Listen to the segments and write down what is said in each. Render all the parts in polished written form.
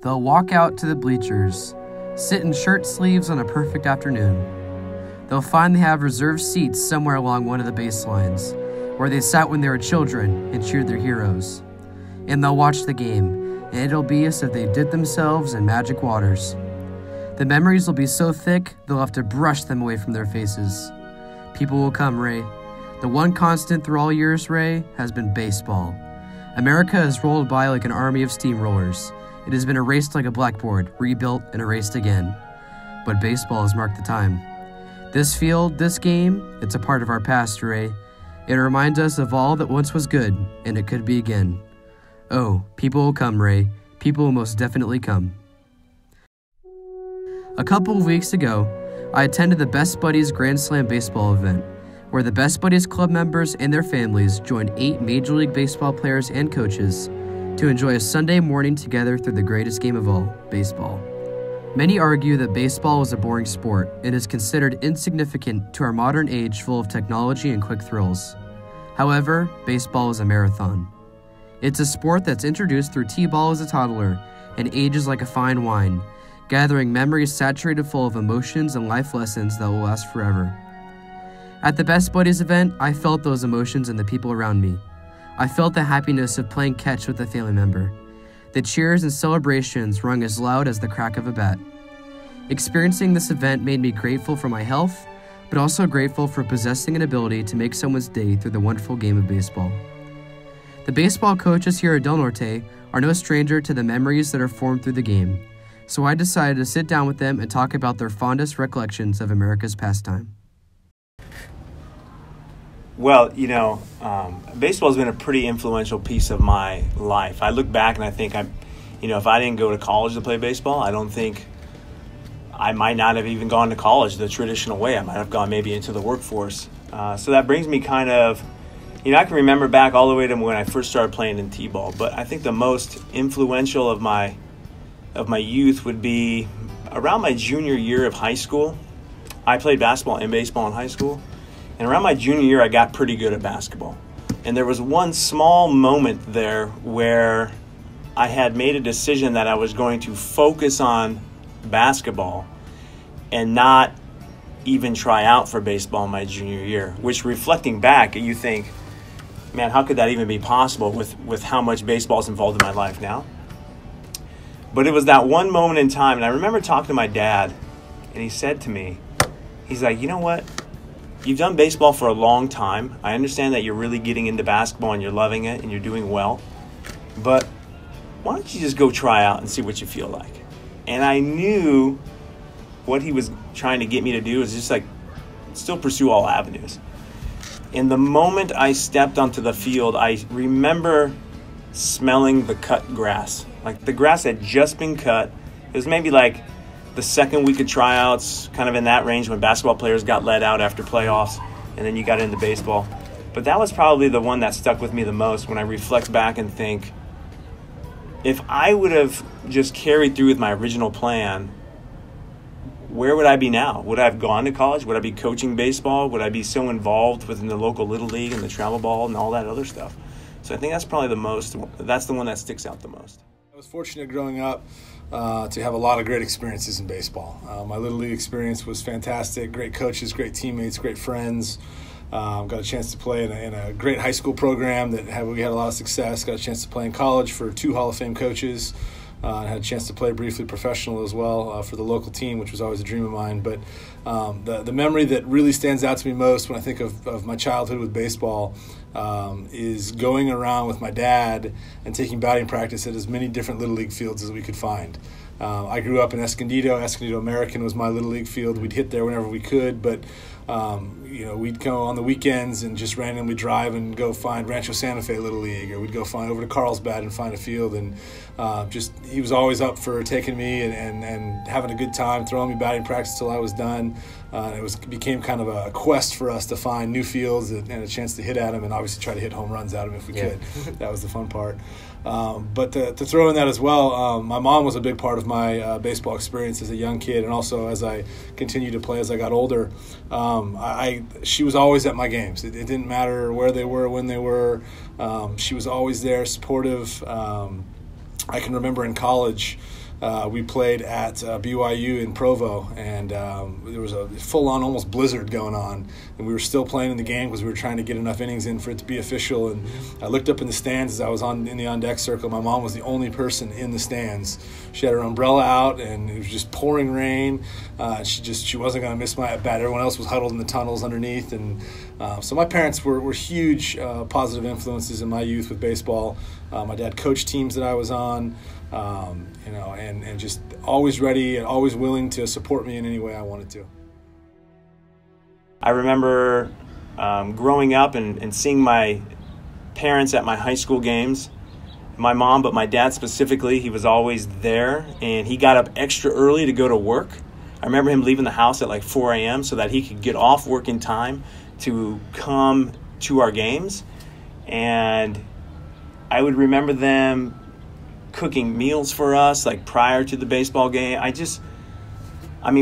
They'll walk out to the bleachers, sit in shirt sleeves on a perfect afternoon. They'll find they have reserved seats somewhere along one of the baselines, where they sat when they were children and cheered their heroes. And they'll watch the game, and it'll be as if they dipped themselves in magic waters. The memories will be so thick, they'll have to brush them away from their faces. People will come, Ray. The one constant through all years, Ray, has been baseball. America has rolled by like an army of steamrollers. It has been erased like a blackboard, rebuilt and erased again. But baseball has marked the time. This field, this game, it's a part of our past, Ray. It reminds us of all that once was good, and it could be again. Oh, people will come, Ray. People will most definitely come. A couple of weeks ago, I attended the Best Buddies Grand Slam baseball event, where the Best Buddies club members and their families joined 8 Major League Baseball players and coaches to enjoy a Sunday morning together through the greatest game of all, baseball. Many argue that baseball is a boring sport and is considered insignificant to our modern age full of technology and quick thrills. However, baseball is a marathon. It's a sport that's introduced through t-ball as a toddler and ages like a fine wine, gathering memories saturated full of emotions and life lessons that will last forever. At the Best Buddies event, I felt those emotions in the people around me. I felt the happiness of playing catch with a family member. The cheers and celebrations rung as loud as the crack of a bat. Experiencing this event made me grateful for my health, but also grateful for possessing an ability to make someone's day through the wonderful game of baseball. The baseball coaches here at Del Norte are no stranger to the memories that are formed through the game, so I decided to sit down with them and talk about their fondest recollections of America's pastime. Well, baseball has been a pretty influential piece of my life. I look back and I think if I didn't go to college to play baseball, I don't think I might not have even gone to college the traditional way. I might have gone maybe into the workforce. So that brings me kind of, I can remember back all the way to when I first started playing in t-ball. But I think the most influential of my youth would be around my junior year of high school. I played basketball and baseball in high school. And around my junior year, I got pretty good at basketball. And there was one small moment there where I had made a decision that I was going to focus on basketball and not even try out for baseball in my junior year, which, reflecting back, you think, man, how could that even be possible with how much baseball is involved in my life now? But it was that one moment in time, and I remember talking to my dad, and he said to me, he's like, you know what? You've done baseball for a long time. I understand that you're really getting into basketball and you're loving it and you're doing well. But why don't you just go try out and see what you feel like? And I knew what he was trying to get me to do is just still pursue all avenues. And the moment I stepped onto the field, I remember smelling the cut grass. Like the grass had just been cut. It was maybe the second week of tryouts, kind of in that range when basketball players got let out after playoffs, and then you got into baseball. But that was probably the one that stuck with me the most when I reflect back and think, if I would have just carried through with my original plan, where would I be now? Would I have gone to college? Would I be coaching baseball? Would I be so involved within the local Little League and the travel ball and all that other stuff? So I think that's probably that's the one that sticks out the most. I was fortunate growing up to have a lot of great experiences in baseball. My Little League experience was fantastic. Great coaches, great teammates, great friends. Got a chance to play in a great high school program we had a lot of success. Got a chance to play in college for 2 Hall of Fame coaches. Had a chance to play briefly professional as well for the local team, which was always a dream of mine. But the memory that really stands out to me most when I think of my childhood with baseball is going around with my dad and taking batting practice at as many different Little League fields as we could find. I grew up in Escondido. Escondido American was my Little League field. We'd hit there whenever we could, but we'd go on the weekends and just randomly drive and go find Rancho Santa Fe Little League, or we'd go find over to Carlsbad and find a field. And he was always up for taking me and having a good time, throwing me batting practice till I was done. Became kind of a quest for us to find new fields and a chance to hit at them, and obviously try to hit home runs at them if we could. That was the fun part. But to throw in that as well, my mom was a big part of my baseball experience as a young kid, and also as I continued to play as I got older. She was always at my games. It didn't matter where they were, when they were. She was always there, supportive. I can remember in college, we played at BYU in Provo, and there was a full-on almost blizzard going on, and we were still playing in the game because we were trying to get enough innings in for it to be official. And I looked up in the stands as I was in the on-deck circle. My mom was the only person in the stands. She had her umbrella out, and it was just pouring rain. She wasn't going to miss my at-bat. Everyone else was huddled in the tunnels underneath, and so my parents were huge positive influences in my youth with baseball. My dad coached teams that I was on. And just always ready and always willing to support me in any way I wanted to. I remember growing up and seeing my parents at my high school games. My mom, but my dad specifically, he was always there, and he got up extra early to go to work. I remember him leaving the house at like 4 a.m. so that he could get off work in time to come to our games. And I would remember them cooking meals for us like prior to the baseball game.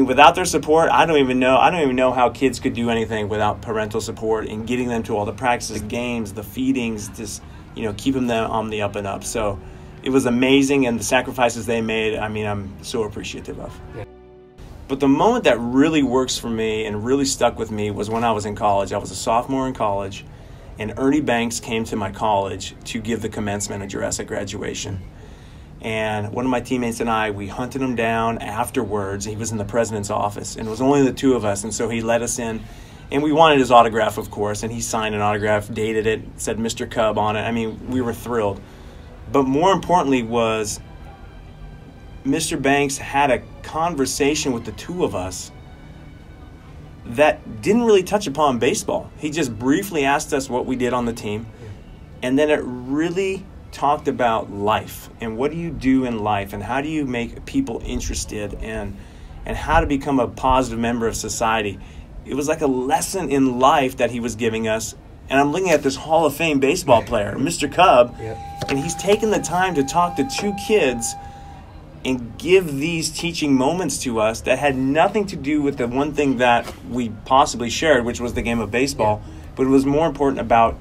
Without their support, I don't even know how kids could do anything without parental support and getting them to all the practices, games, the feedings, just keeping them on the up and up. So it was amazing, and the sacrifices they made, I'm so appreciative of. Yeah. But the moment that really works for me and really stuck with me was when I was in college. I was a sophomore in college, and Ernie Banks came to my college to give the commencement address at graduation. And one of my teammates and I, we hunted him down afterwards. He was in the president's office, and it was only the two of us. And so he let us in, and we wanted his autograph, of course. And he signed an autograph, dated it, said Mr. Cub on it. We were thrilled. But more importantly was Mr. Banks had a conversation with the two of us that didn't really touch upon baseball. He just briefly asked us what we did on the team, and then it really talked about life and what do you do in life and how do you make people interested and how to become a positive member of society. It was like a lesson in life that he was giving us. And I'm looking at this Hall of Fame baseball player, Mr. Cub, and he's taken the time to talk to two kids and give these teaching moments to us that had nothing to do with the one thing that we possibly shared, which was the game of baseball, but it was more important about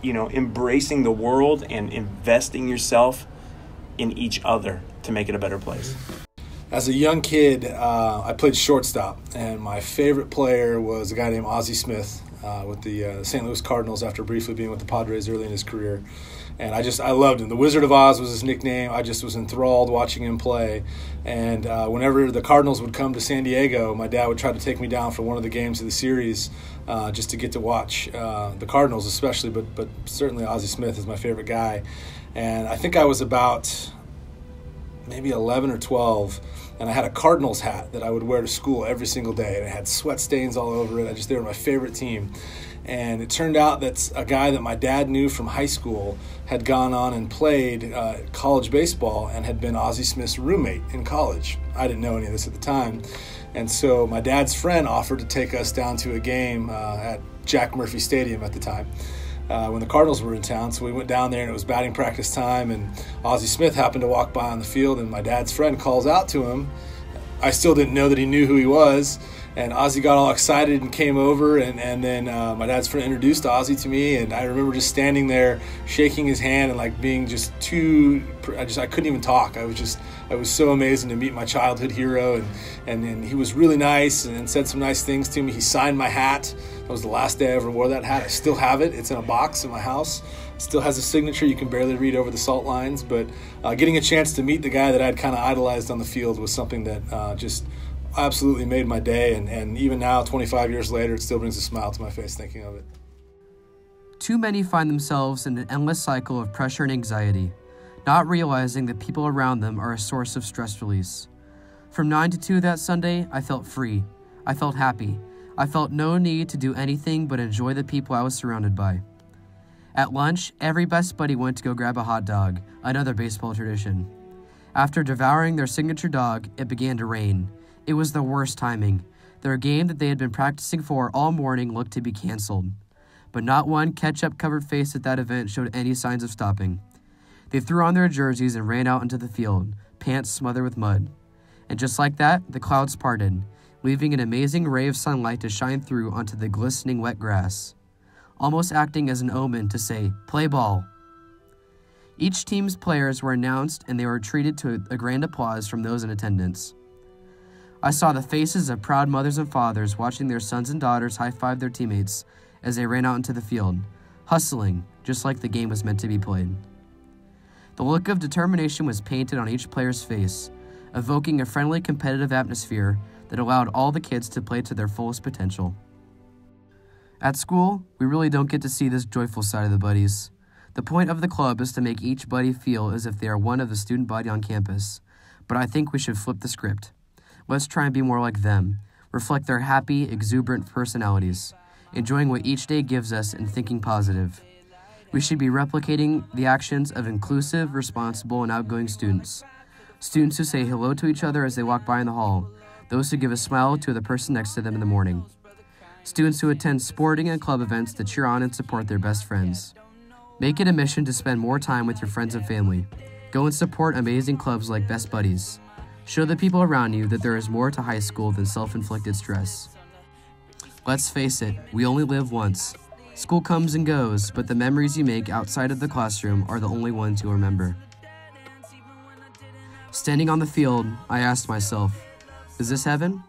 embracing the world and investing yourself in each other to make it a better place. As a young kid, I played shortstop, and my favorite player was a guy named Ozzie Smith with the St. Louis Cardinals after briefly being with the Padres early in his career. And I loved him. The Wizard of Oz was his nickname. I just was enthralled watching him play. And whenever the Cardinals would come to San Diego, my dad would try to take me down for one of the games of the series just to get to watch the Cardinals especially, but certainly Ozzie Smith is my favorite guy. And I think I was about maybe 11 or 12, and I had a Cardinals hat that I would wear to school every single day, and it had sweat stains all over it. They were my favorite team. And it turned out that a guy that my dad knew from high school had gone on and played college baseball and had been Ozzie Smith's roommate in college. I didn't know any of this at the time. And so my dad's friend offered to take us down to a game at Jack Murphy Stadium at the time when the Cardinals were in town. So we went down there, and it was batting practice time, and Ozzie Smith happened to walk by on the field, and my dad's friend calls out to him. I still didn't know that he knew who he was. And Ozzie got all excited and came over, and then my dad's friend introduced Ozzie to me, and I remember just standing there shaking his hand and like being just I couldn't even talk. It was so amazing to meet my childhood hero, and he was really nice and said some nice things to me. He signed my hat. That was the last day I ever wore that hat. I still have it. It's in a box in my house. It still has a signature. You can barely read over the salt lines, but getting a chance to meet the guy that I'd kind of idolized on the field was something that just absolutely made my day, and even now, 25 years later, it still brings a smile to my face thinking of it. Too many find themselves in an endless cycle of pressure and anxiety, not realizing that people around them are a source of stress release. From 9 to 2 that Sunday, I felt free. I felt happy. I felt no need to do anything but enjoy the people I was surrounded by. At lunch, every best buddy went to go grab a hot dog, another baseball tradition. After devouring their signature dog, it began to rain. It was the worst timing. Their game that they had been practicing for all morning looked to be canceled. But not one ketchup-covered face at that event showed any signs of stopping. They threw on their jerseys and ran out into the field, pants smothered with mud. And just like that, the clouds parted, leaving an amazing ray of sunlight to shine through onto the glistening wet grass, almost acting as an omen to say, "Play ball." Each team's players were announced and they were treated to a grand applause from those in attendance. I saw the faces of proud mothers and fathers watching their sons and daughters high-five their teammates as they ran out into the field, hustling just like the game was meant to be played. The look of determination was painted on each player's face, evoking a friendly competitive atmosphere that allowed all the kids to play to their fullest potential. At school, we really don't get to see this joyful side of the buddies. The point of the club is to make each buddy feel as if they are one of the student body on campus, but I think we should flip the script. Let's try and be more like them, reflect their happy, exuberant personalities, enjoying what each day gives us and thinking positive. We should be replicating the actions of inclusive, responsible, and outgoing students. Students who say hello to each other as they walk by in the hall, those who give a smile to the person next to them in the morning. Students who attend sporting and club events to cheer on and support their best friends. Make it a mission to spend more time with your friends and family. Go and support amazing clubs like Best Buddies. Show the people around you that there is more to high school than self-inflicted stress. Let's face it, we only live once. School comes and goes, but the memories you make outside of the classroom are the only ones you'll remember. Standing on the field, I asked myself, is this heaven